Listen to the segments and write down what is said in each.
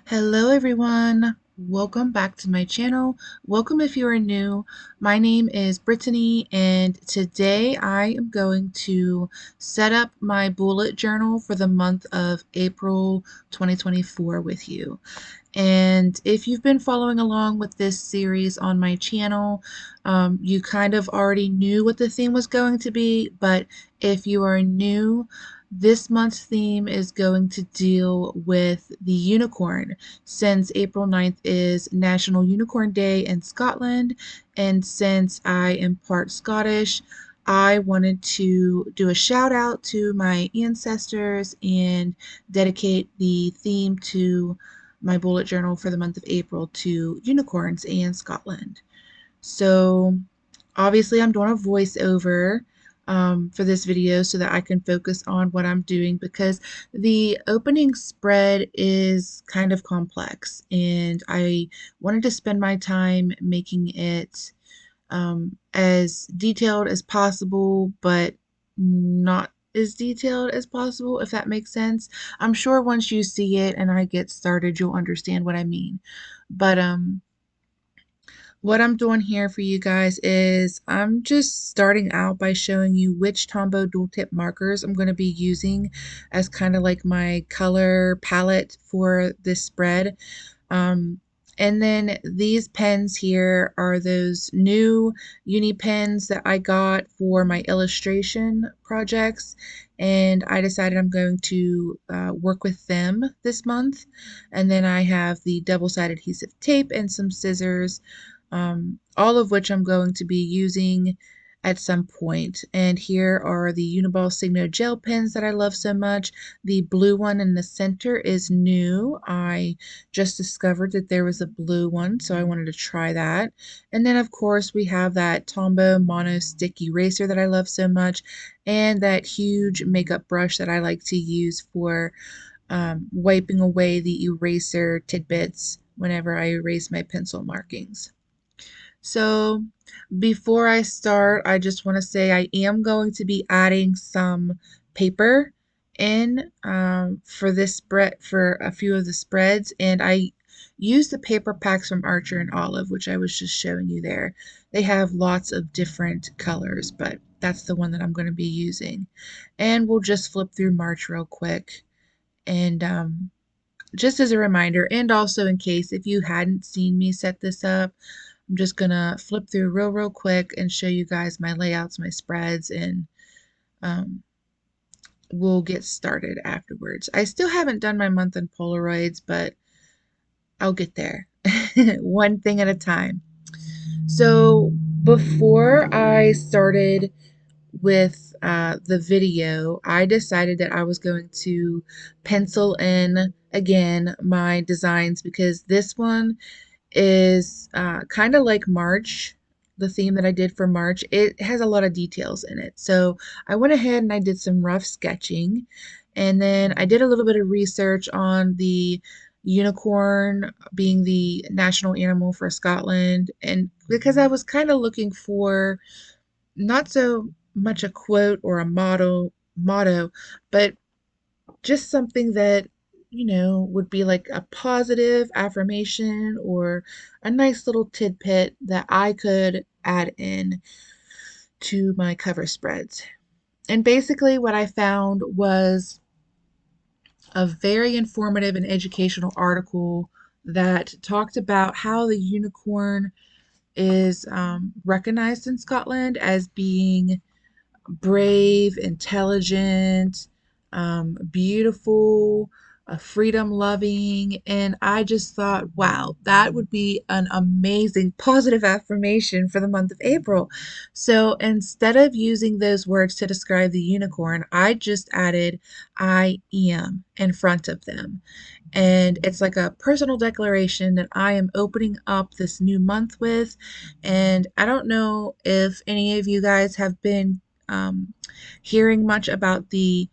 Hello everyone, welcome back to my channel. Welcome if you are new. My name is Brittany and today I am going to set up my bullet journal for the month of April 2024 with you. And if you've been following along with this series on my channel, you kind of already knew what the theme was going to be, but if you are new, this month's theme is going to deal with the unicorn, since April 9th is National Unicorn Day in Scotland, and since I am part Scottish, I wanted to do a shout out to my ancestors and dedicate the theme to my bullet journal for the month of April to unicorns and Scotland. So obviously I'm doing a voiceover for this video so that I can focus on what I'm doing, because the opening spread is kind of complex and I wanted to spend my time making it as detailed as possible, but not as detailed as possible, if that makes sense. I'm sure once you see it and I get started, you'll understand what I mean. But what I'm doing here for you guys is I'm just starting out by showing you which Tombow dual tip markers I'm going to be using as kind of like my color palette for this spread. Um, and then these pens here are those new Uni Pins that I got for my illustration projects. And I decided I'm going to work with them this month. And then I have the double-sided adhesive tape and some scissors, all of which I'm going to be using at some point. And here are the Uni-ball Signo gel pens that I love so much. The blue one in the center is new. I just discovered that there was a blue one, so I wanted to try that. And then of course we have that Tombow mono stick eraser that I love so much, and that huge makeup brush that I like to use for wiping away the eraser tidbits whenever I erase my pencil markings. So before I start, I just want to say I am going to be adding some paper in for this spread, for a few of the spreads, and I use the paper packs from Archer and Olive, which I was just showing you there. They have lots of different colors, but that's the one that I'm going to be using. And we'll just flip through March real quick. And just as a reminder, and also in case if you hadn't seen me set this up, I'm just gonna flip through real quick and show you guys my layouts, my spreads, and um, we'll get started afterwards. I still haven't done my month in Polaroids, but I'll get there. One thing at a time. So before I started with the video, I decided that I was going to pencil in again my designs, because this one is kind of like March, the theme that I did for March. It has a lot of details in it. So I went ahead and I did some rough sketching. And then I did a little bit of research on the unicorn being the national animal for Scotland. And because I was kind of looking for not so much a quote or a motto, but just something that, would be like a positive affirmation or a nice little tidbit that I could add in to my cover spreads. And basically, what I found was a very informative and educational article that talked about how the unicorn is recognized in Scotland as being brave, intelligent, beautiful, freedom loving. And I just thought, wow, that would be an amazing positive affirmation for the month of April. So instead of using those words to describe the unicorn, I just added I am in front of them. And it's like a personal declaration that I am opening up this new month with. And I don't know if any of you guys have been hearing much about the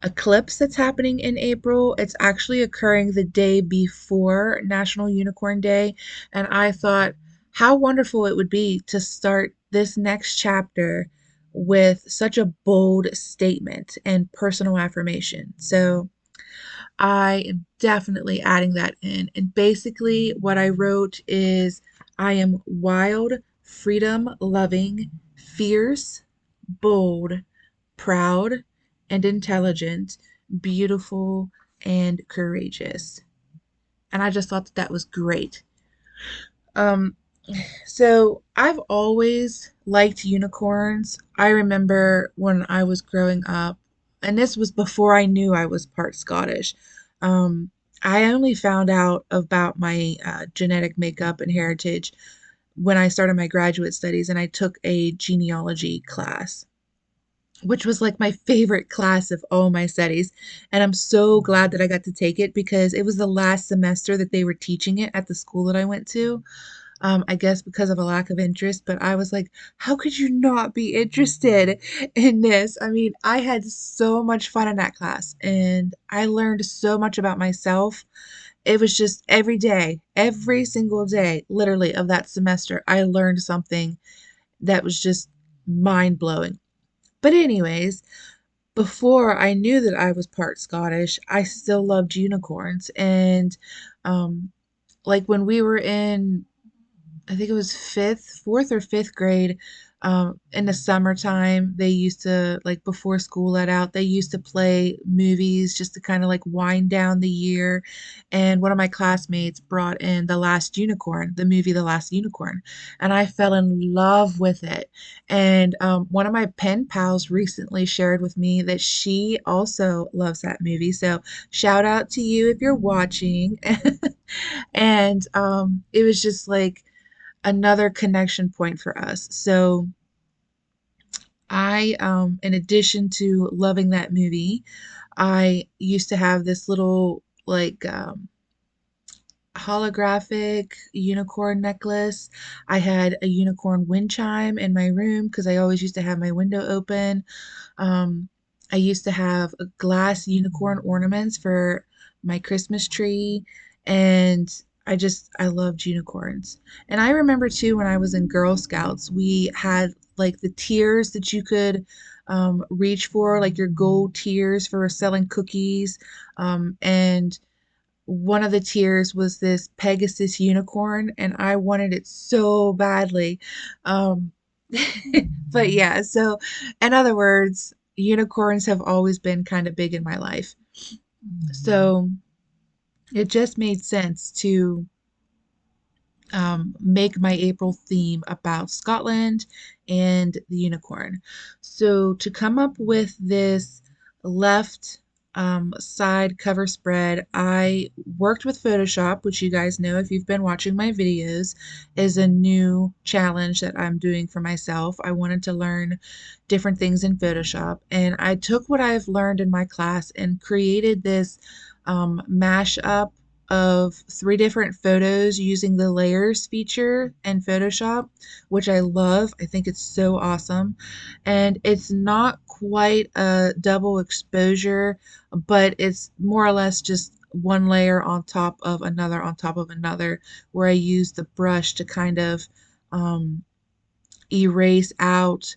eclipse that's happening in April. It's actually occurring the day before National Unicorn Day. And I thought how wonderful it would be to start this next chapter with such a bold statement and personal affirmation. So I am definitely adding that in. And basically, what I wrote is I am wild, freedom loving, fierce, bold, proud, and intelligent, beautiful, and courageous. And I just thought that that was great. Um, so I've always liked unicorns. I remember when I was growing up, and this was before I knew I was part Scottish. Um, I only found out about my genetic makeup and heritage when I started my graduate studies and I took a genealogy class, which was like my favorite class of all my studies. And I'm so glad that I got to take it because it was the last semester that they were teaching it at the school that I went to. I guess because of a lack of interest, but I was like, how could you not be interested in this? I mean, I had so much fun in that class and I learned so much about myself. It was just every day, every single day, literally, of that semester, I learned something that was just mind blowing. But, anyways, before I knew that I was part Scottish, I still loved unicorns. And, um, like when we were in I think it was fourth or fifth grade. In the summertime, they used to, like before school let out, they used to play movies just to kind of like wind down the year. And one of my classmates brought in The Last Unicorn, the movie The Last Unicorn, and I fell in love with it. And one of my pen pals recently shared with me that she also loves that movie. So shout out to you if you're watching. And it was just like, another connection point for us. So in addition to loving that movie, I used to have this little like holographic unicorn necklace. I had a unicorn wind chime in my room because I always used to have my window open. Um, I used to have glass unicorn ornaments for my Christmas tree, and I loved unicorns. And I remember too when I was in Girl Scouts, we had like the tiers that you could reach for, like your gold tiers for selling cookies. And one of the tiers was this Pegasus unicorn, and I wanted it so badly. Um, but yeah, so in other words, unicorns have always been kind of big in my life. So it just made sense to make my April theme about Scotland and the unicorn. So to come up with this left side cover spread, I worked with Photoshop, which you guys know if you've been watching my videos, is a new challenge that I'm doing for myself. I wanted to learn different things in Photoshop, and I took what I've learned in my class and created this mashup of three different photos using the layers feature in Photoshop, which I love. I think it's so awesome. And it's not quite a double exposure, but it's more or less just one layer on top of another, where I use the brush to kind of um, erase out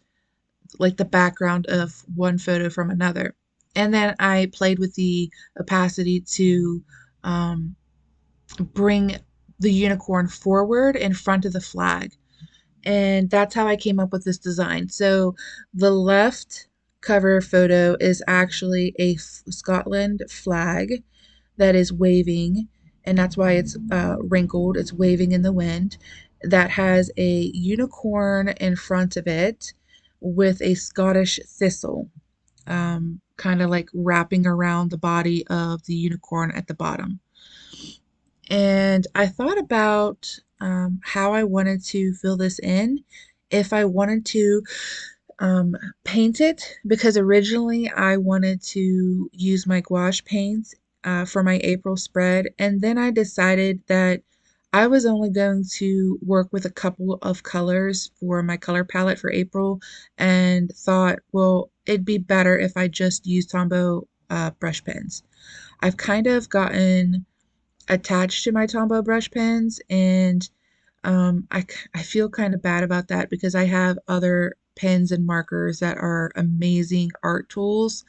like the background of one photo from another. And then I played with the opacity to um, bring the unicorn forward in front of the flag. And that's how I came up with this design. So the left cover photo is actually a Scotland flag that is waving, and that's why it's wrinkled. It's waving in the wind. That has a unicorn in front of it with a Scottish thistle, kind of like wrapping around the body of the unicorn at the bottom. And I thought about how I wanted to fill this in. If I wanted to paint it, because originally I wanted to use my gouache paints for my April spread, and then I decided that I was only going to work with a couple of colors for my color palette for April, and thought, well, it'd be better if I just used Tombow brush pens. I've kind of gotten attached to my Tombow brush pens, and I feel kind of bad about that because I have other pens and markers that are amazing art tools,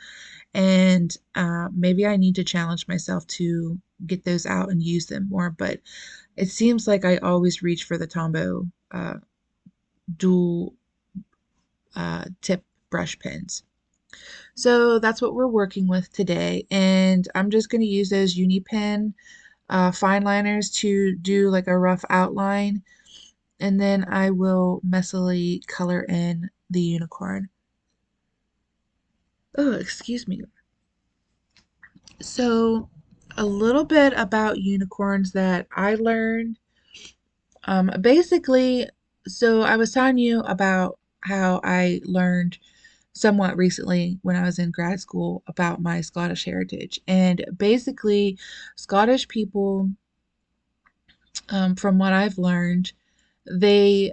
and maybe I need to challenge myself to get those out and use them more. But it seems like I always reach for the Tombow dual tip brush pens. So that's what we're working with today, and I'm just going to use those Uni Pin fine liners to do like a rough outline, and then I will messily color in the unicorn. Oh, excuse me. So, a little bit about unicorns that I learned. Basically, so I was telling you about how I learned somewhat recently when I was in grad school about my Scottish heritage. And basically, Scottish people, from what I've learned, they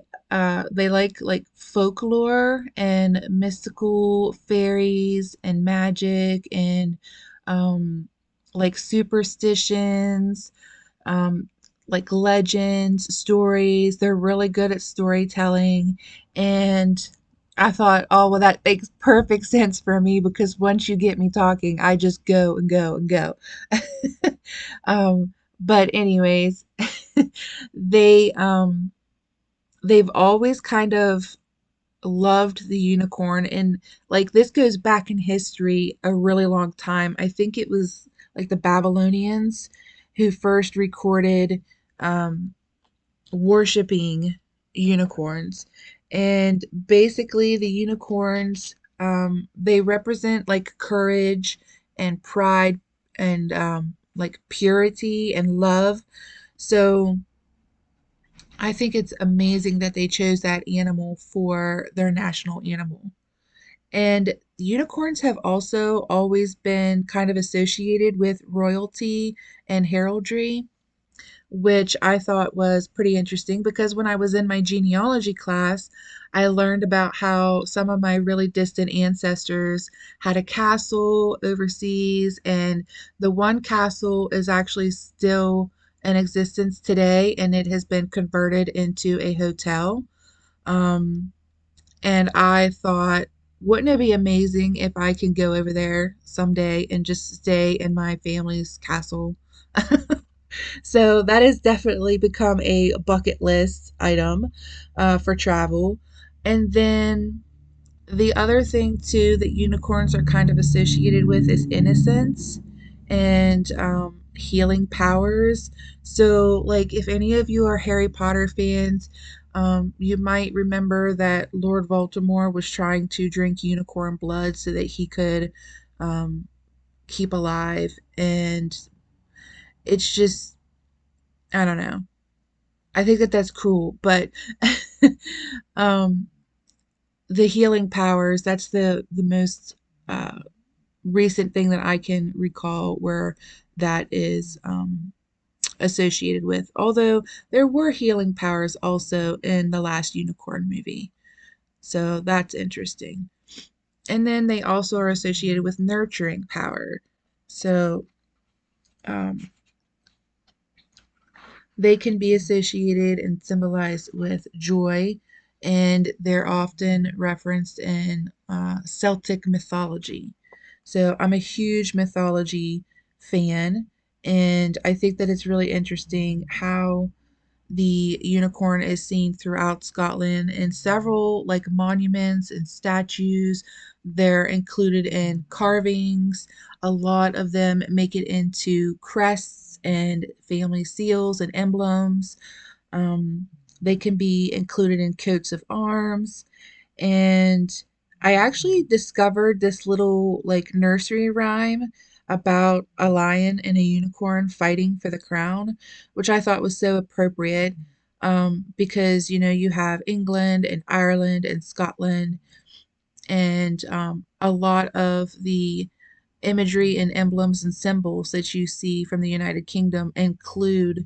they like folklore and mystical fairies and magic and um, like superstitions, um, like legends, stories. They're really good at storytelling. And I thought, oh, well, that makes perfect sense for me because once you get me talking, I just go and go and go. But anyways, they they've always kind of loved the unicorn, and like this goes back in history a really long time. I think it was like the Babylonians who first recorded um, worshiping unicorns. And basically the unicorns, they represent like courage and pride and like purity and love. So I think it's amazing that they chose that animal for their national animal. And unicorns have also always been kind of associated with royalty and heraldry, which I thought was pretty interesting because when I was in my genealogy class, I learned about how some of my really distant ancestors had a castle overseas, and the one castle is actually still in existence today, and it has been converted into a hotel. Um, and I thought, wouldn't it be amazing if I can go over there someday and just stay in my family's castle? So that has definitely become a bucket list item for travel. And then the other thing too that unicorns are kind of associated with is innocence and healing powers. So, like, if any of you are Harry Potter fans, you might remember that Lord Voldemort was trying to drink unicorn blood so that he could um, keep alive. And it's just, I don't know. I think that that's cruel, but um, the healing powers, that's the most uh, recent thing that I can recall where that is associated with. Although there were healing powers also in the last Unicorn movie. So that's interesting. And then they also are associated with nurturing power. So um, they can be associated and symbolized with joy, and they're often referenced in Celtic mythology. So I'm a huge mythology fan, and I think that it's really interesting how the unicorn is seen throughout Scotland in several like monuments and statues. They're included in carvings. A lot of them make it into crests and family seals and emblems. Um, they can be included in coats of arms. And I actually discovered this little like nursery rhyme about a lion and a unicorn fighting for the crown, which I thought was so appropriate, because you know you have England and Ireland and Scotland, and a lot of the imagery and emblems and symbols that you see from the United Kingdom include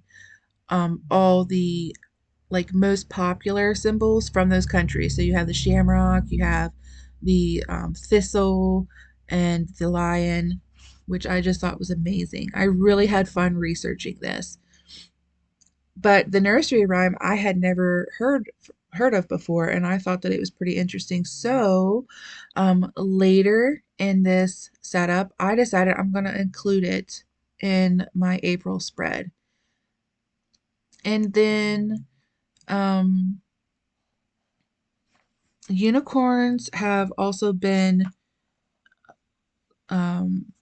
all the like most popular symbols from those countries. So you have the shamrock, you have the thistle, and the lion, which I just thought was amazing. I really had fun researching this. But the nursery rhyme I had never heard of before, and I thought that it was pretty interesting. So later in this setup, I decided I'm going to include it in my April spread. And then um, unicorns have also been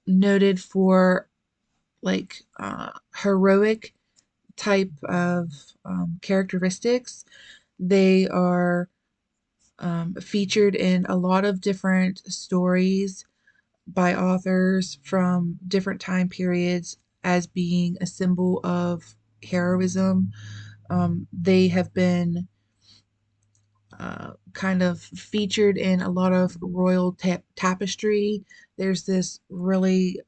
noted for like heroic type of characteristics. They are featured in a lot of different stories by authors from different time periods as being a symbol of heroism. They have been kind of featured in a lot of royal tapestry. There's this really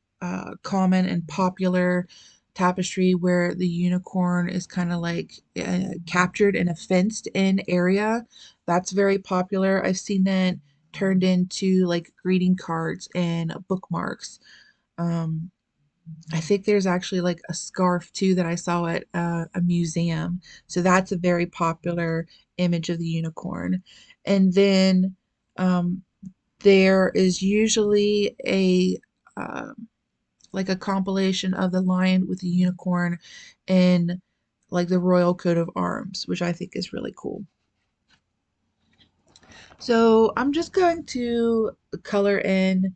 common and popular tapestry where the unicorn is kind of like captured in a fenced in area. That's very popular. I've seen that turned into like greeting cards and bookmarks. Um, I think there's actually like a scarf too that I saw at a museum. So that's a very popular image of the unicorn. And then um, there is usually a like a compilation of the lion with the unicorn in like the royal coat of arms, which I think is really cool. So I'm just going to color in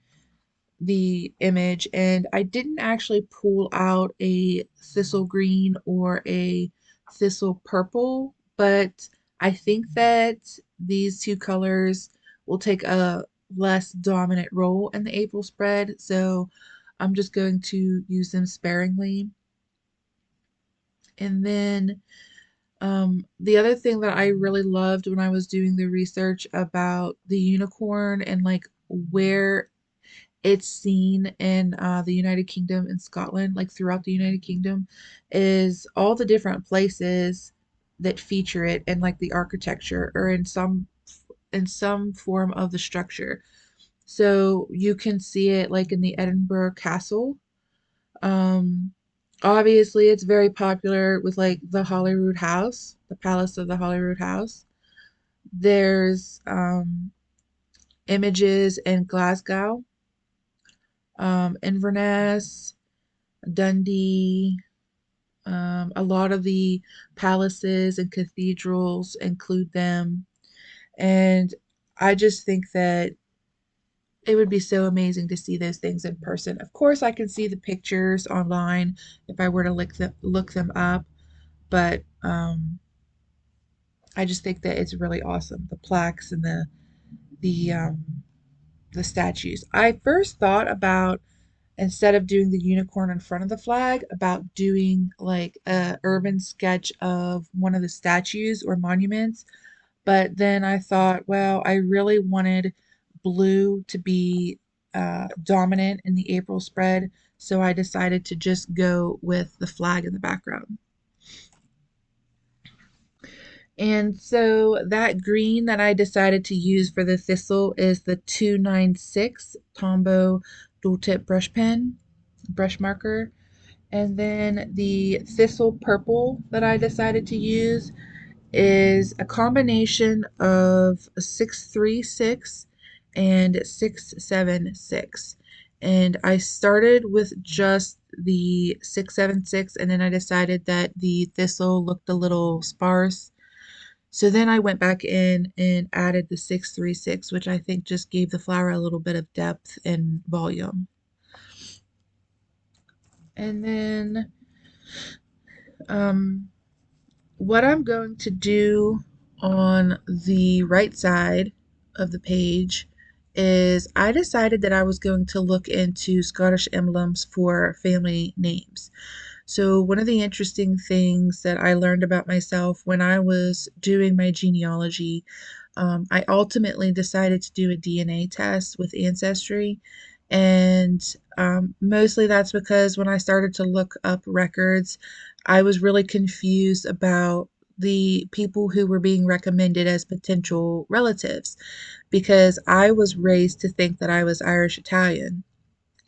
the image, and I didn't actually pull out a thistle green or a thistle purple, but I think that these two colors will take a less dominant role in the April spread, so I'm just going to use them sparingly. And then the other thing that I really loved when I was doing the research about the unicorn and like where it's seen in the United Kingdom and Scotland, like throughout the United Kingdom, is all the different places that feature it and like the architecture or in some form of the structure. So you can see it like in the Edinburgh Castle. Um, Obviously, it's very popular with like the Holyrood House, the Palace of the Holyrood House. There's images in Glasgow, Inverness, Dundee. A lot of the palaces and cathedrals include them. And I just think that it would be so amazing to see those things in person. Of course, I can see the pictures online if I were to look them up, but I just think that it's really awesome. The plaques and the statues. I first thought about instead of doing the unicorn in front of the flag, about doing like a urban sketch of one of the statues or monuments. But then I thought, well, I really wanted blue to be dominant in the April spread, so I decided to just go with the flag in the background. And so that green that I decided to use for the thistle is the 296 Tombow dual tip brush marker. And then the thistle purple that I decided to use is a combination of 636 and 676. And I started with just the 676, and then I decided that the thistle looked a little sparse. So then I went back in and added the 636, which I think just gave the flower a little bit of depth and volume. And then um, what I'm going to do on the right side of the page is I decided that I was going to look into Scottish emblems for family names. So, one of the interesting things that I learned about myself when I was doing my genealogy, I ultimately decided to do a DNA test with Ancestry. And mostly that's because when I started to look up records, I was really confused about the people who were being recommended as potential relatives because I was raised to think that I was Irish Italian.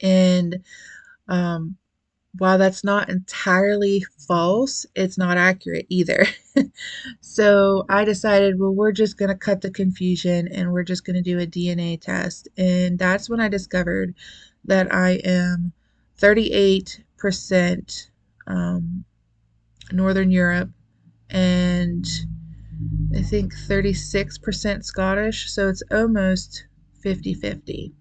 And um, while that's not entirely false, it's not accurate either. So I decided, well, we're just going to cut the confusion and we're just going to do a DNA test. And that's when I discovered that I am 38% Northern Europe and I think 36% Scottish. So it's almost 50-50,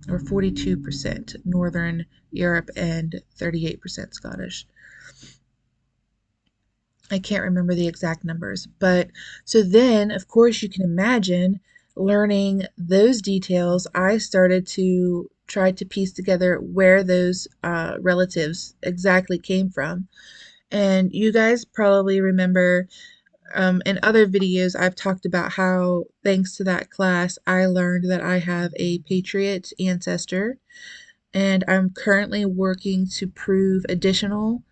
or 42% Northern Europe and 38% Scottish. I can't remember the exact numbers, but so then, of course, you can imagine learning those details. I started to try to piece together where those relatives exactly came from. And you guys probably remember in other videos, I've talked about how, thanks to that class, I learned that I have a Patriot ancestor, and I'm currently working to prove additional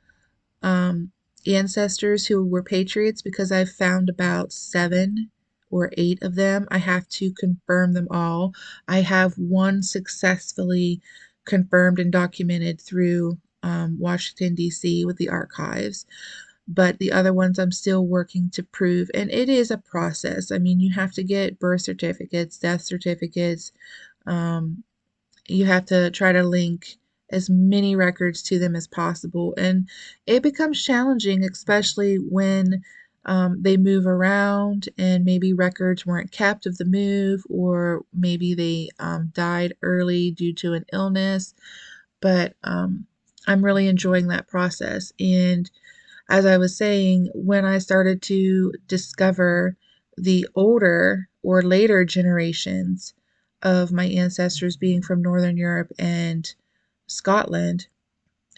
um, ancestors who were patriots because I've found about 7 or 8 of them. I have to confirm them all. I have one successfully confirmed and documented through Washington, D.C. with the archives, but the other ones I'm still working to prove. And it is a process. I mean, you have to get birth certificates, death certificates, um, you have to try to link as many records to them as possible. And it becomes challenging, especially when they move around and maybe records weren't kept of the move, or maybe they died early due to an illness. But I'm really enjoying that process. And as I was saying, when I started to discover the older or later generations of my ancestors being from Northern Europe and Scotland,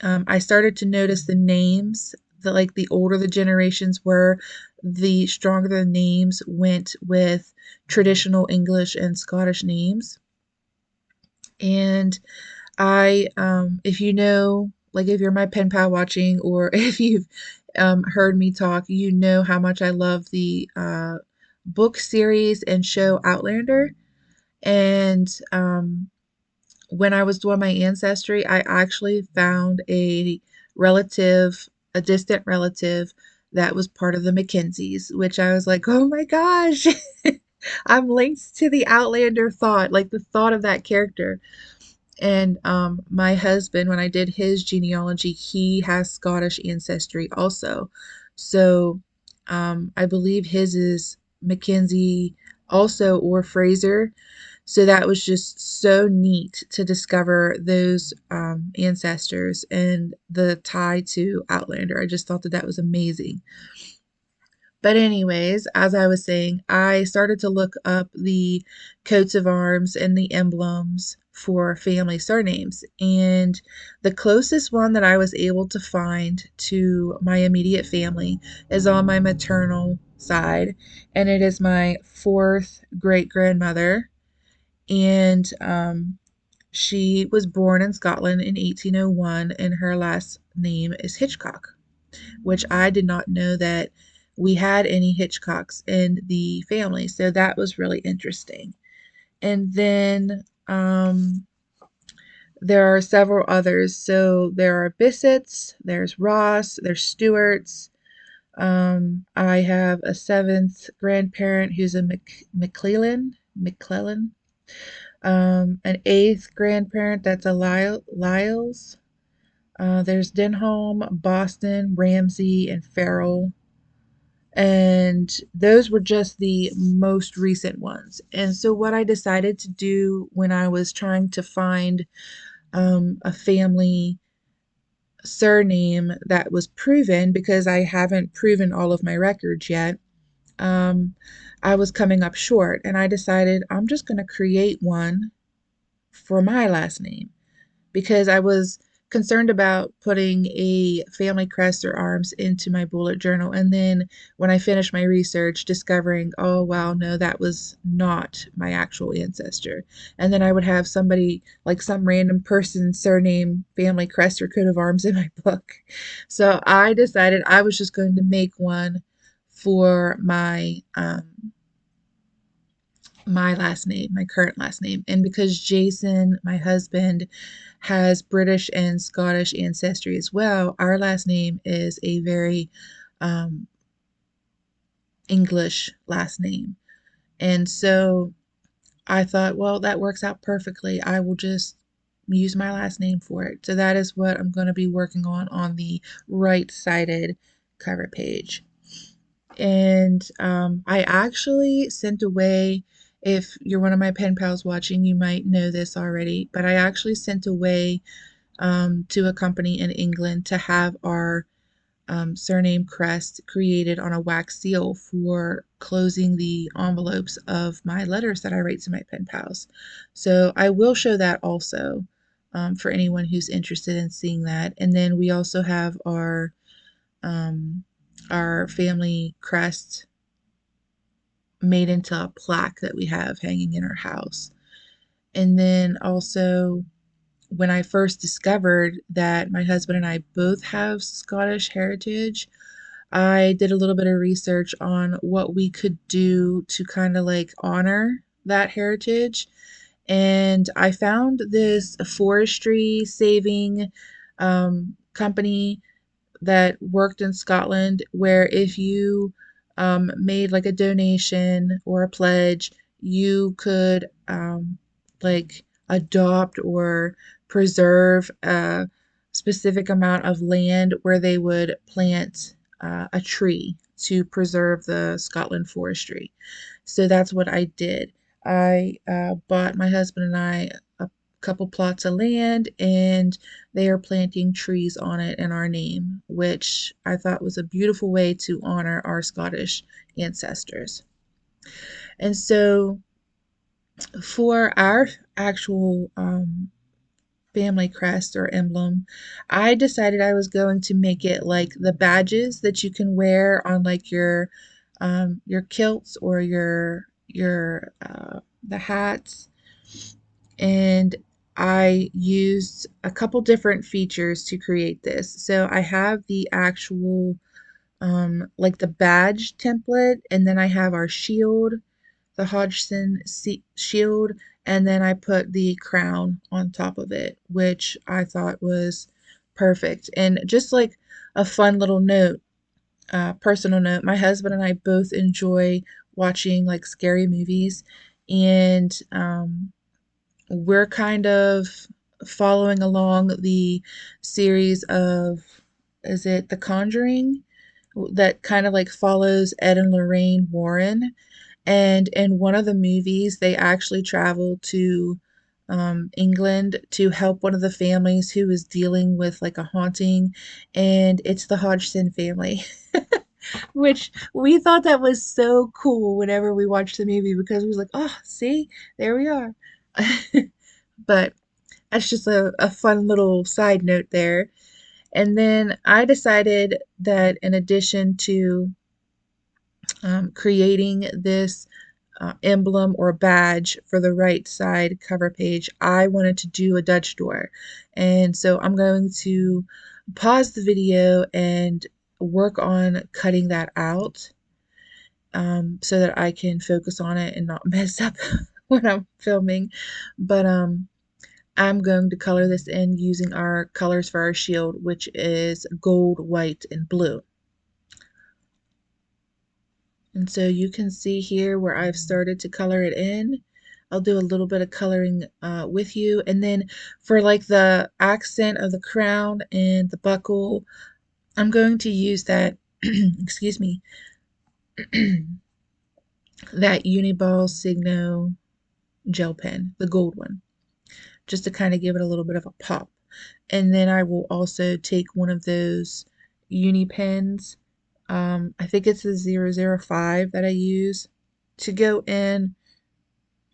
I started to notice the names. The older the generations were, the stronger the names went with traditional English and Scottish names. And if you know, like if you're my pen pal watching, or if you've heard me talk, you know how much I love the book series and show Outlander. And when I was doing my ancestry, I actually found a distant relative that was part of the Mackenzies, which I was like, oh my gosh, I'm linked to the Outlander thought, like the thought of that character. And my husband, when I did his genealogy, he has Scottish ancestry also. So I believe his is Mackenzie also, or Fraser. So that was just so neat to discover those ancestors and the tie to Outlander. I just thought that that was amazing. But anyways, as I was saying, I started to look up the coats of arms and the emblems for family surnames. And the closest one that I was able to find to my immediate family is on my maternal side, and it is my fourth great grandmother. And she was born in Scotland in 1801, and her last name is Hitchcock, which I did not know that we had any Hitchcocks in the family. So that was really interesting. And then there are several others. So there are Bissets, there's Ross, there's Stewarts. I have a seventh grandparent who's a McClellan. An eighth grandparent that's a Lyles. There's Denholm, Boston, Ramsey, and Farrell. And those were just the most recent ones. And so, what I decided to do when I was trying to find a family surname that was proven, because I haven't proven all of my records yet, um, I was coming up short. And I decided I'm just going to create one for my last name, because I was concerned about putting a family crest or arms into my bullet journal. And then when I finished my research, discovering, oh, wow, no, that was not my actual ancestor. And then I would have somebody, like some random person's surname, family crest, or coat of arms in my book. So I decided I was just going to make one for my my last name, my current last name. And because Jason, my husband, has British and Scottish ancestry as well, our last name is a very um, English last name. And so I thought, well, that works out perfectly. I will just use my last name for it. So that is what I'm going to be working on the right-sided cover page. And I actually sent away, if you're one of my pen pals watching, you might know this already, but I actually sent away to a company in England to have our surname crest created on a wax seal for closing the envelopes of my letters that I write to my pen pals. So I will show that also for anyone who's interested in seeing that. And then we also have um, our family crest made into a plaque that we have hanging in our house. And then also, when I first discovered that my husband and I both have Scottish heritage, I did a little bit of research on what we could do to kind of like honor that heritage. And I found this forestry saving company that worked in Scotland where if you made like a donation or a pledge, you could like adopt or preserve a specific amount of land where they would plant a tree to preserve the Scotland forestry. So that's what I did. I bought my husband and I a couple plots of land, and they are planting trees on it in our name, which I thought was a beautiful way to honor our Scottish ancestors. And so for our actual family crest or emblem, I decided I was going to make it like the badges that you can wear on like your kilts or your the hats. And I used a couple different features to create this. So I have the actual like the badge template, and then I have our shield, the Hodgson shield, and then I put the crown on top of it, which I thought was perfect. And just like a fun little note, personal note, my husband and I both enjoy watching like scary movies, and we're kind of following along the series of, is it The Conjuring? That kind of like follows Ed and Lorraine Warren. And in one of the movies, they actually travel to England to help one of the families who is dealing with like a haunting, and it's the Hodgson family. Which we thought that was so cool whenever we watched the movie because we was like, oh, see, there we are. But that's just a fun little side note there. And then I decided that in addition to creating this emblem or badge for the right side cover page, I wanted to do a Dutch door. And so I'm going to pause the video and work on cutting that out so that I can focus on it and not mess up when I'm filming. But I'm going to color this in using our colors for our shield, which is gold, white, and blue. And so you can see here where I've started to color it in. I'll do a little bit of coloring with you. And then for like the accent of the crown and the buckle, I'm going to use that, excuse me, that Uni-ball Signo gel pen, the gold one, just to kind of give it a little bit of a pop. And then I will also take one of those Uni Pins. I think it's the 005 that I use to go in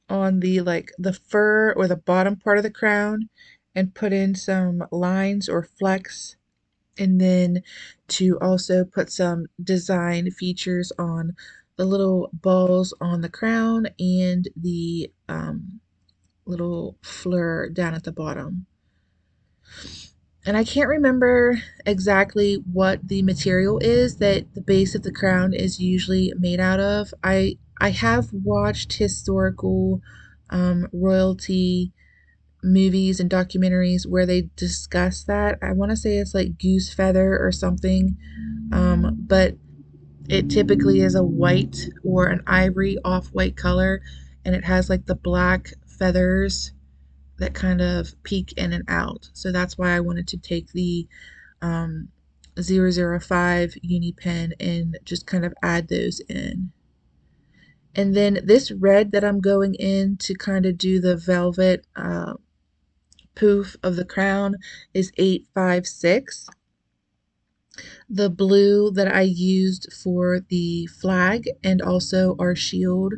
on the like the fur or the bottom part of the crown and put in some lines or flecks, and then to also put some design features on the little balls on the crown and the little fleur down at the bottom. And I can't remember exactly what the material is that the base of the crown is usually made out of. I have watched historical royalty movies and documentaries where they discuss that. I want to say it's like goose feather or something, but it typically is a white or an ivory off-white color, and it has like the black feathers that kind of peek in and out. So that's why I wanted to take the um, 005 Uni Pin and just kind of add those in. And then this red that I'm going in to kind of do the velvet poof of the crown is 856. The blue that I used for the flag and also our shield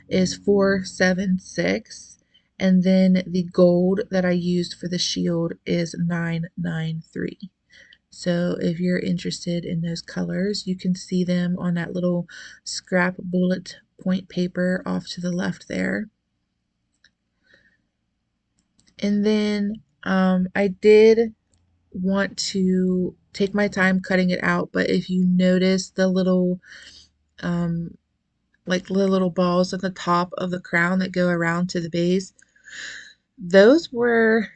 is 476. And then the gold that I used for the shield is 993. So if you're interested in those colors, you can see them on that little scrap bullet point paper off to the left there. And then I did want to take my time cutting it out, but if you notice the little um, like the little balls at the top of the crown that go around to the base, those were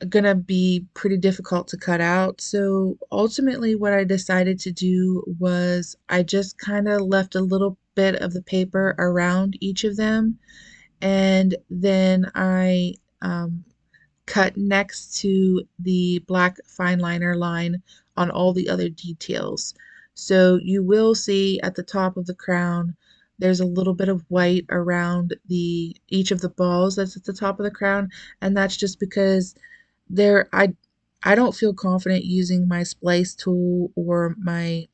gonna be pretty difficult to cut out. So ultimately what I decided to do was I just kind of left a little bit of the paper around each of them, and then I cut next to the black fine liner line on all the other details. So you will see at the top of the crown there's a little bit of white around the each of the balls that's at the top of the crown, and that's just because there I don't feel confident using my splice tool or my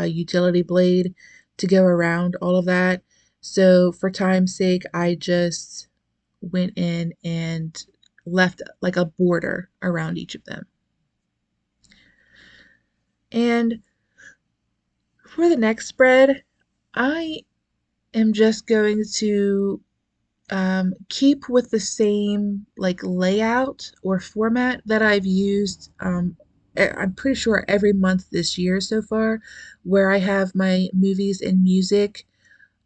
utility blade to go around all of that. So for time's sake, I just went in and left like a border around each of them. And for the next spread, I am just going to keep with the same like layout or format that I've used. I'm pretty sure every month this year so far, where I have my movies and music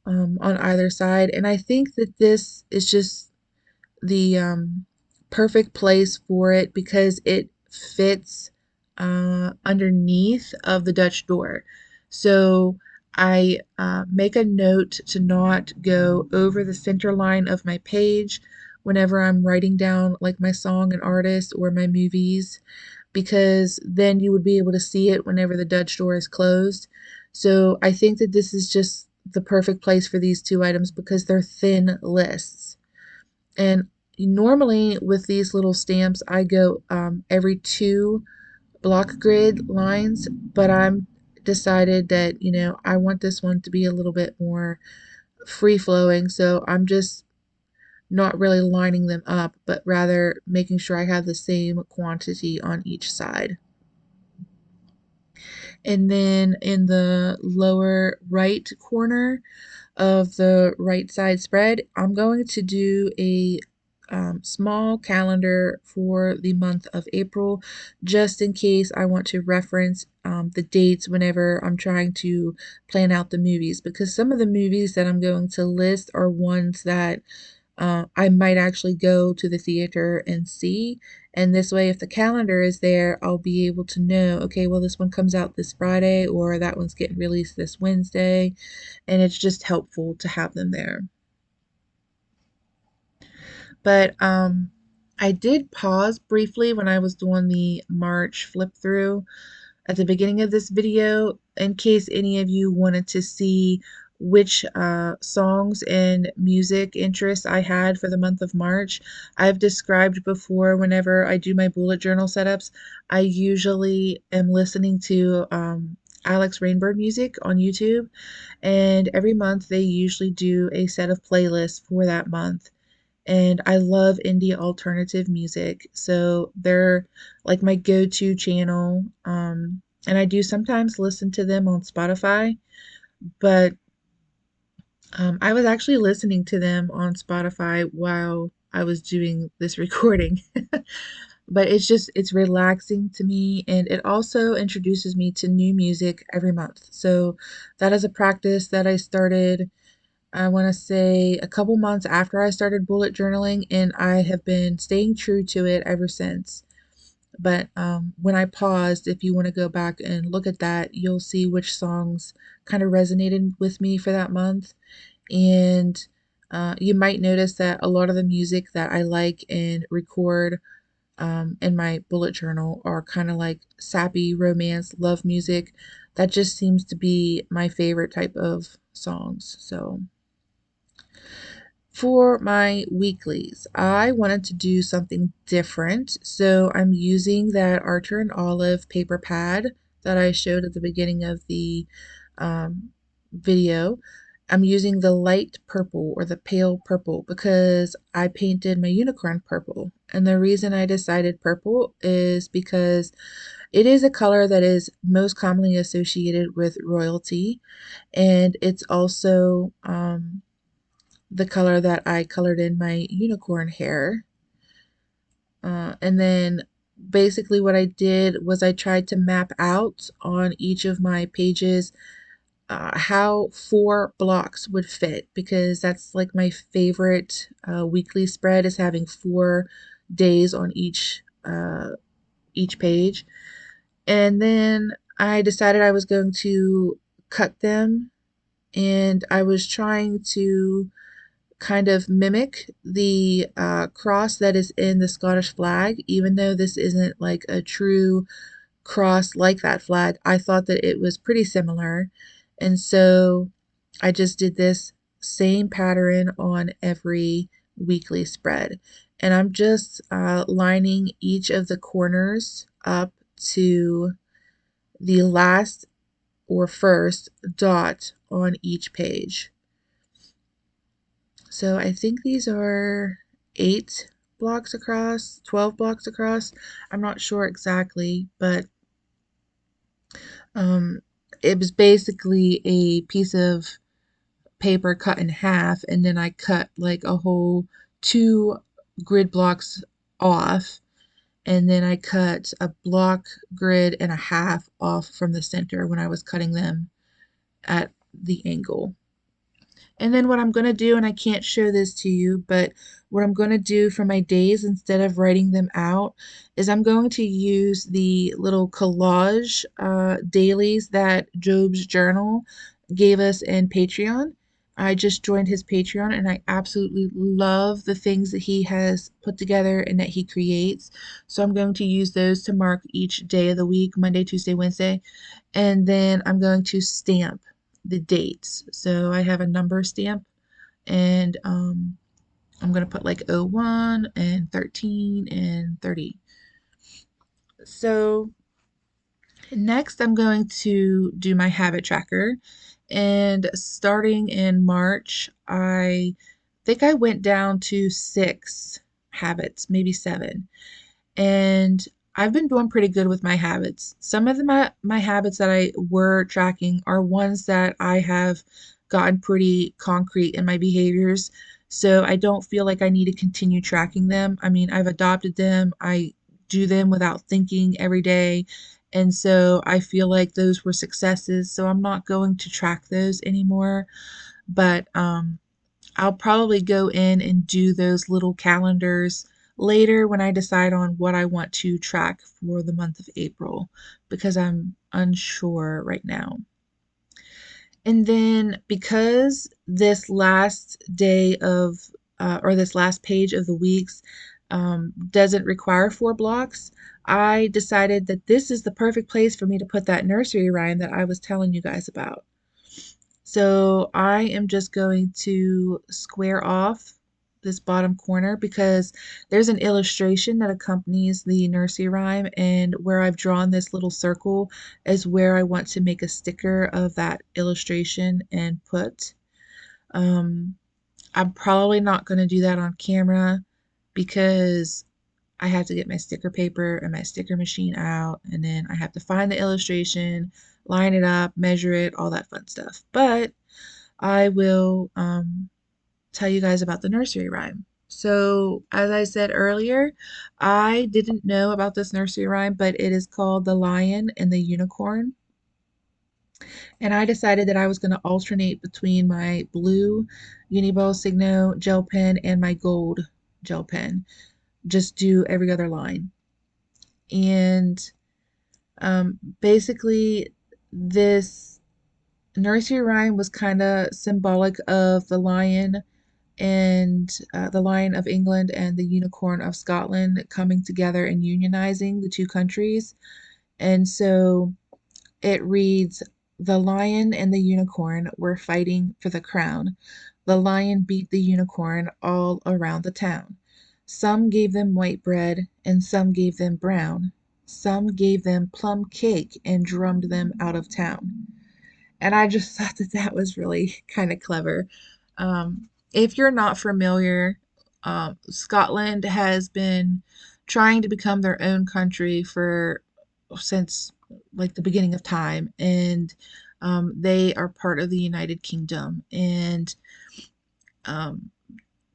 on either side. And I think that this is just the perfect place for it because it fits underneath of the Dutch door. So I make a note to not go over the center line of my page whenever I'm writing down like my song and artist or my movies, because then you would be able to see it whenever the Dutch door is closed. So I think that this is just the perfect place for these two items because they're thin lists. And normally with these little stamps, I go every two block grid lines, but I'm decided that, I want this one to be a little bit more free flowing. So I'm just not really lining them up, but rather making sure I have the same quantity on each side. And then in the lower right corner of the right side spread, I'm going to do a small calendar for the month of April, just in case I want to reference the dates whenever I'm trying to plan out the movies, because some of the movies that I'm going to list are ones that I might actually go to the theater and see. And this way, if the calendar is there, I'll be able to know, okay, well, this one comes out this Friday, or that one's getting released this Wednesday. And it's just helpful to have them there. But I did pause briefly when I was doing the March flip through at the beginning of this video in case any of you wanted to see which songs and music interests I had for the month of March. I've described before whenever I do my bullet journal setups, I usually am listening to Alex Rainbird music on YouTube, and every month they usually do a set of playlists for that month. And I love indie alternative music, so they're like my go-to channel. And I do sometimes listen to them on Spotify, but I was actually listening to them on Spotify while I was doing this recording. but it's relaxing to me, and it also introduces me to new music every month. So that is a practice that I started, I want to say, a couple months after I started bullet journaling, and I have been staying true to it ever since. But when I paused, if you want to go back and look at that, you'll see which songs kind of resonated with me for that month. And you might notice that a lot of the music that I like and record in my bullet journal are kind of like sappy romance love music. That just seems to be my favorite type of songs. So for my weeklies, I wanted to do something different. So I'm using that Archer and Olive paper pad that I showed at the beginning of the um, video. I'm using the light purple or the pale purple because I painted my unicorn purple. And the reason I decided purple is because it is a color that is most commonly associated with royalty. And it's also the color that I colored in my unicorn hair. And then basically what I did was I tried to map out on each of my pages how 4 blocks would fit, because that's like my favorite weekly spread, is having 4 days on each page. And then I decided I was going to cut them, and I was trying to kind of mimic the cross that is in the Scottish flag, even though this isn't like a true cross like that flag. I thought that it was pretty similar, and so I just did this same pattern on every weekly spread. And I'm just lining each of the corners up to the last or first dot on each page. So I think these are 8 blocks across, 12 blocks across. I'm not sure exactly, but um, it was basically a piece of paper cut in half, and then I cut like a whole 2 grid blocks off, and then I cut a block grid and a half off from the center when I was cutting them at the angle. And then what I'm going to do, and I can't show this to you, but what I'm going to do for my days, instead of writing them out, is I'm going to use the little collage dailies that Job's Journal gave us in Patreon. I just joined his Patreon, and I absolutely love the things that he has put together and that he creates. So I'm going to use those to mark each day of the week: Monday, Tuesday, Wednesday. And then I'm going to stamp the dates. So I have a number stamp, and I'm going to put like 01 and 13 and 30. So next I'm going to do my habit tracker. And starting in March, I think I went down to 6 habits, maybe 7. And I've been doing pretty good with my habits. Some of my habits that I were tracking are ones that I have gotten pretty concrete in my behaviors. So I don't feel like I need to continue tracking them. I mean, I've adopted them. I do them without thinking every day. And so I feel like those were successes. So I'm not going to track those anymore. But I'll probably go in and do those little calendars later when I decide on what I want to track for the month of April, because I'm unsure right now. And then because this last day of, or this last page of the weeks doesn't require 4 blocks, I decided that this is the perfect place for me to put that nursery rhyme that I was telling you guys about. So I am just going to square off this bottom corner because there's an illustration that accompanies the nursery rhyme, and where I've drawn this little circle is where I want to make a sticker of that illustration and put. Um, I'm probably not going to do that on camera because I have to get my sticker paper and my sticker machine out, and then I have to find the illustration, line it up, measure it, all that fun stuff. But I will tell you guys about the nursery rhyme. So, as I said earlier, I didn't know about this nursery rhyme, but it is called The Lion and the Unicorn. And I decided that I was going to alternate between my blue Uni-ball Signo gel pen and my gold gel pen. Just do every other line. And basically, this nursery rhyme was kind of symbolic of the lion and the Lion of England and the Unicorn of Scotland coming together and unionizing the two countries. And so it reads, "The lion and the unicorn were fighting for the crown. The lion beat the unicorn all around the town. Some gave them white bread and some gave them brown. Some gave them plum cake and drummed them out of town." And I just thought that that was really kind of clever. If you're not familiar, Scotland has been trying to become their own country for since like the beginning of time, and they are part of the United Kingdom, and um,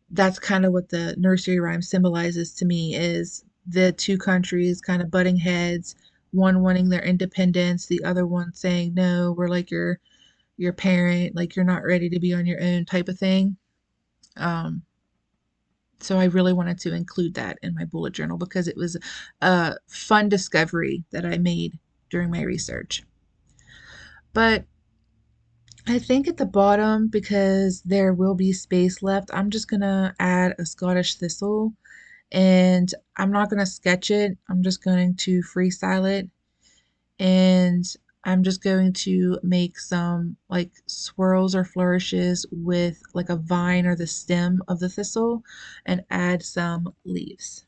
that's kind of what the nursery rhyme symbolizes to me is the two countries kind of butting heads, one wanting their independence, the other one saying, no, we're like your parent, like you're not ready to be on your own type of thing. Um, so I really wanted to include that in my bullet journal because it was a fun discovery that I made during my research. But I think at the bottom, because there will be space left, I'm just gonna add a Scottish thistle, and I'm not gonna sketch it. I'm just going to freestyle it, and I'm just going to make some like swirls or flourishes with like a vine or the stem of the thistle and add some leaves.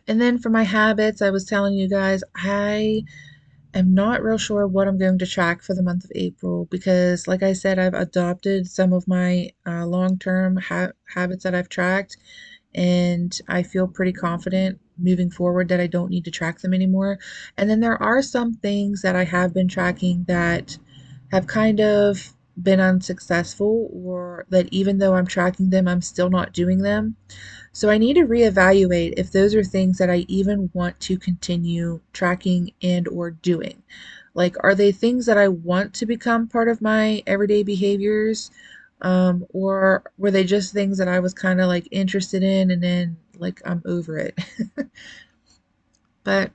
And then for my habits, I was telling you guys, I'm not real sure what I'm going to track for the month of April because, like I said, I've adopted some of my long-term habits that I've tracked, and I feel pretty confident moving forward that I don't need to track them anymore. And then there are some things that I have been tracking that have kind of been unsuccessful, or that even though I'm tracking them, I'm still not doing them. So I need to reevaluate if those are things that I even want to continue tracking and or doing. Like, are they things that I want to become part of my everyday behaviors? Or were they just things that I was kind of like interested in and then like I'm over it? But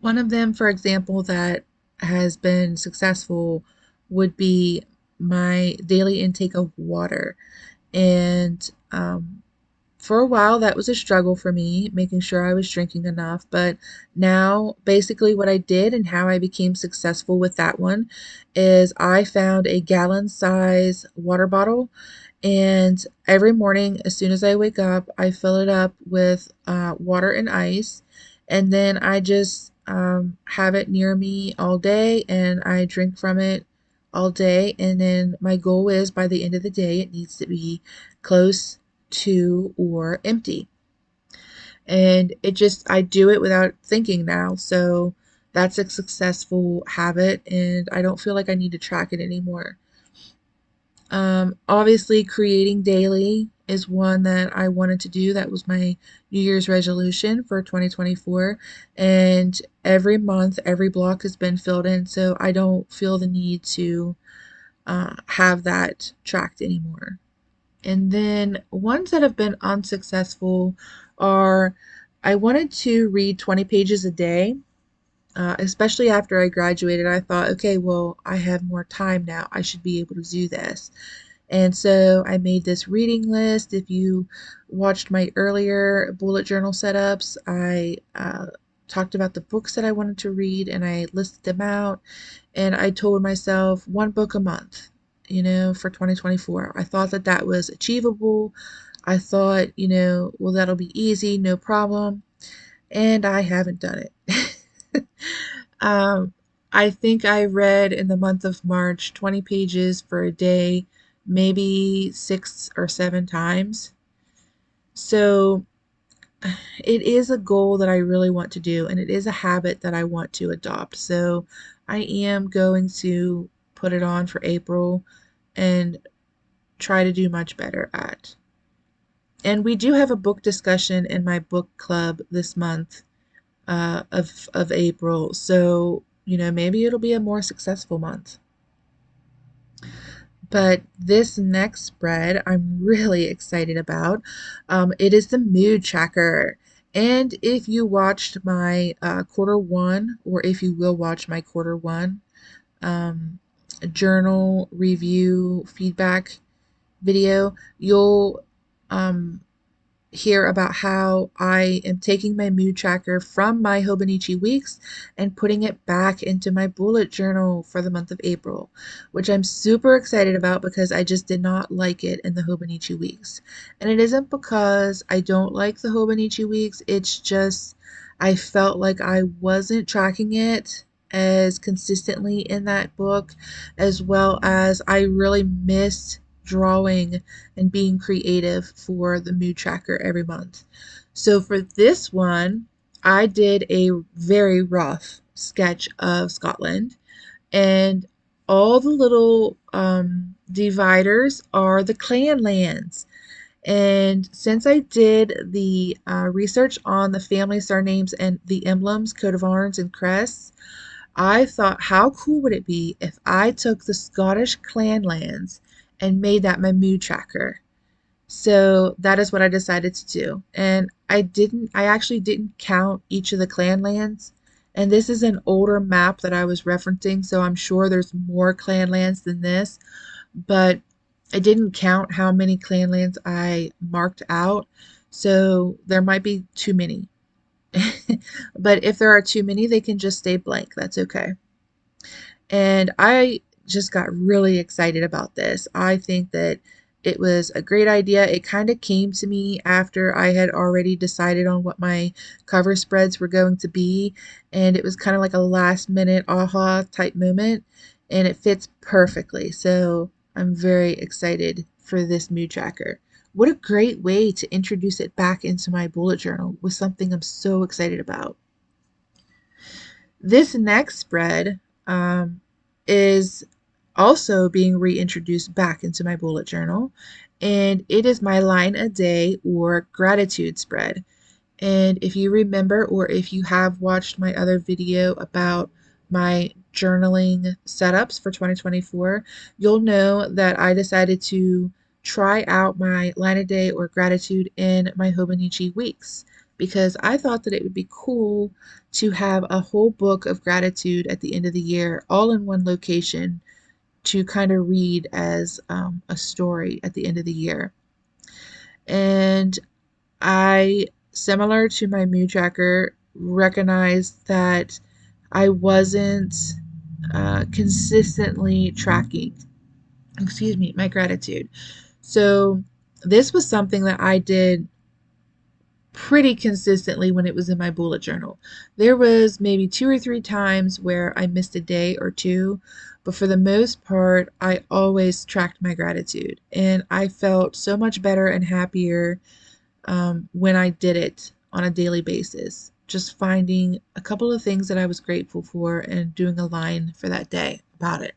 one of them, for example, that has been successful would be my daily intake of water. And for a while, that was a struggle for me, making sure I was drinking enough. But now, basically, what I did and how I became successful with that one is I found a gallon size water bottle. And every morning, as soon as I wake up, I fill it up with water and ice. And then I just have it near me all day and I drink from it all day. And then my goal is by the end of the day, it needs to be close to or empty. And it just, I do it without thinking now. So that's a successful habit, and I don't feel like I need to track it anymore. Obviously, creating daily is one that I wanted to do. That was my New Year's resolution for 2024. And every month, every block has been filled in. So I don't feel the need to have that tracked anymore. And then ones that have been unsuccessful are I wanted to read 20 pages a day, especially after I graduated. I thought, okay, well, I have more time now. I should be able to do this. And so I made this reading list. If you watched my earlier bullet journal setups, I talked about the books that I wanted to read and I listed them out. And I told myself one book a month, for 2024. I thought that that was achievable. I thought, well, that'll be easy, no problem. And I haven't done it. um, I think I read in the month of March 20 pages for a day, maybe 6 or 7 times. So it is a goal that I really want to do, and it is a habit that I want to adopt. So I am going to put it on for April and try to do much better at. And we do have a book discussion in my book club this month of April. So, maybe it'll be a more successful month. But this next spread I'm really excited about. It is the mood tracker. And if you watched my quarter one, or if you will watch my quarter one um, journal review feedback video, you'll um, hear about how I am taking my mood tracker from my Hobonichi weeks and putting it back into my bullet journal for the month of April, which I'm super excited about because I just did not like it in the Hobonichi weeks. And it isn't because I don't like the Hobonichi weeks, it's just I felt like I wasn't tracking it as consistently in that book, as well as I really missed drawing and being creative for the mood tracker every month. So for this one, I did a very rough sketch of Scotland, and all the little dividers are the clan lands. And since I did the research on the family surnames and the emblems, coat of arms, and crests, I thought, how cool would it be if I took the Scottish clan lands and made that my mood tracker? So that is what I decided to do. And I actually didn't count each of the clan lands. And this is an older map that I was referencing, so I'm sure there's more clan lands than this. But I didn't count how many clan lands I marked out. So there might be too many. But if there are too many, they can just stay blank. That's okay. And I just got really excited about this. I think that it was a great idea. It kind of came to me after I had already decided on what my cover spreads were going to be, and it was kind of like a last minute aha type moment, and it fits perfectly. So I'm very excited for this mood tracker. What a great way to introduce it back into my bullet journal with something I'm so excited about. This next spread is also being reintroduced back into my bullet journal, and it is my line a day or gratitude spread. And if you remember, or if you have watched my other video about my journaling setups for 2024, you'll know that I decided to try out my line a day or gratitude in my Hobonichi weeks because I thought that it would be cool to have a whole book of gratitude at the end of the year, all in one location to kind of read as a story at the end of the year. And I, similar to my mood tracker, recognized that I wasn't consistently tracking, my gratitude. So this was something that I did pretty consistently when it was in my bullet journal. There was maybe 2 or 3 times where I missed a day or two, but for the most part, I always tracked my gratitude, and I felt so much better and happier when I did it on a daily basis. Just finding a couple of things that I was grateful for and doing a line for that day about it.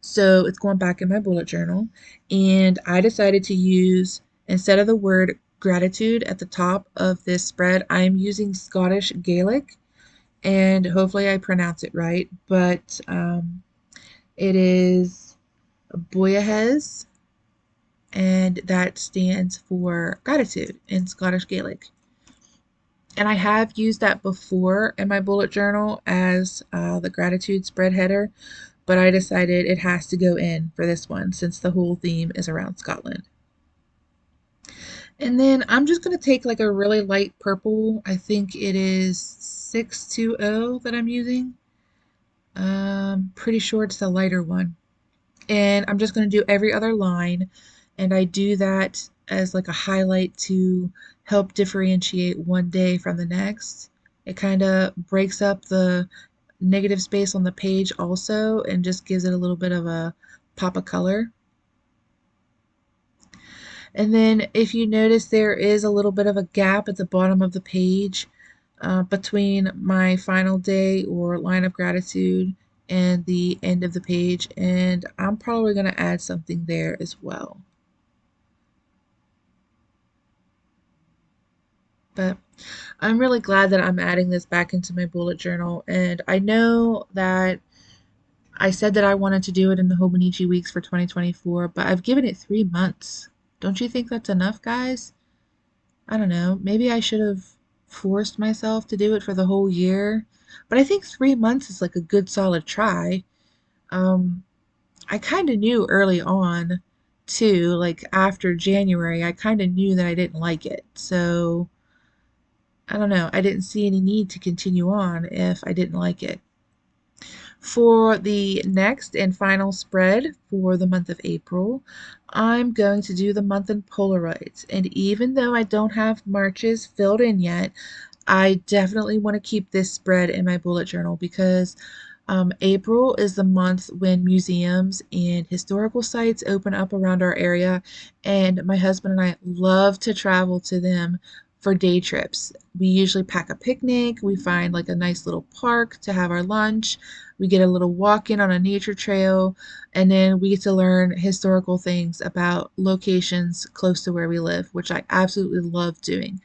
So it's going back in my bullet journal, and I decided to use, instead of the word gratitude at the top of this spread, I'm using Scottish Gaelic, and hopefully I pronounce it right, but it is Boyahez, and that stands for gratitude in Scottish Gaelic. And I have used that before in my bullet journal as the gratitude spread header, but I decided it has to go in for this one since the whole theme is around Scotland. And then I'm just going to take like a really light purple. I think it is 620 that I'm using. Pretty sure it's the lighter one. And I'm just going to do every other line, and I do that as like a highlight to help differentiate one day from the next. It kind of breaks up the negative space on the page also and just gives it a little bit of a pop of color. And then if you notice, there is a little bit of a gap at the bottom of the page between my final day or line of gratitude and the end of the page, and I'm probably going to add something there as well. But I'm really glad that I'm adding this back into my bullet journal, and I know that I said that I wanted to do it in the Hobonichi weeks for 2024, but I've given it 3 months. Don't you think that's enough, guys? I don't know. Maybe I should have forced myself to do it for the whole year. But I think 3 months is like a good solid try. Um, I kind of knew early on, too, like after January, I kind of knew that I didn't like it. So I don't know. I didn't see any need to continue on if I didn't like it. For the next and final spread for the month of April, I'm going to do the month in Polaroids. And even though I don't have Marches filled in yet, I definitely want to keep this spread in my bullet journal because April is the month when museums and historical sites open up around our area, and my husband and I love to travel to them for day trips. We usually pack a picnic, we find like a nice little park to have our lunch, we get a little walk in on a nature trail, and then we get to learn historical things about locations close to where we live, which I absolutely love doing.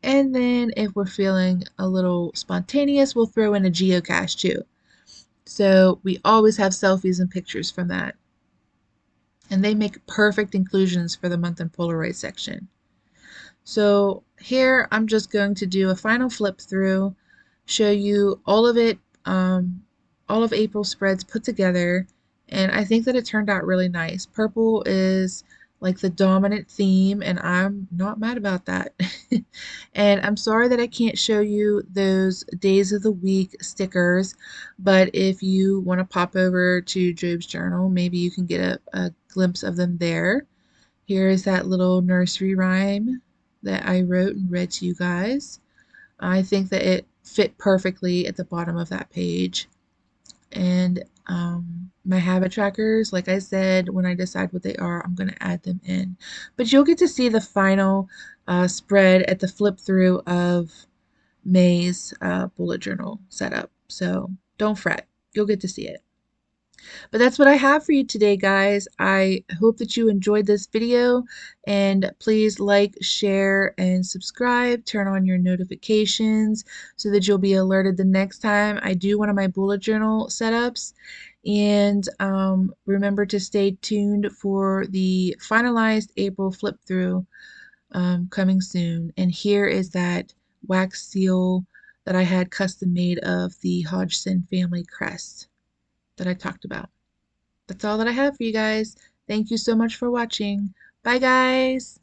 And then if we're feeling a little spontaneous, we'll throw in a geocache too. So we always have selfies and pictures from that. And they make perfect inclusions for the month in Polaroid section. So here I'm just going to do a final flip through, show you all of it, all of April's spreads put together, and I think that it turned out really nice. Purple is like the dominant theme, and I'm not mad about that. And I'm sorry that I can't show you those days of the week stickers, but if you want to pop over to Job's journal, maybe you can get a glimpse of them there. Here is that little nursery rhyme that I wrote and read to you guys. I think that it fit perfectly at the bottom of that page. And my habit trackers, like I said, when I decide what they are, I'm going to add them in. But you'll get to see the final spread at the flip through of May's bullet journal setup. So don't fret, you'll get to see it. But that's what I have for you today, guys. I hope that you enjoyed this video, and please like, share, and subscribe. Turn on your notifications so that you'll be alerted the next time I do one of my bullet journal setups. And remember to stay tuned for the finalized April flip through coming soon. And here is that wax seal that I had custom made of the Hodgson family crest that I talked about. That's all that I have for you guys. Thank you so much for watching. Bye, guys.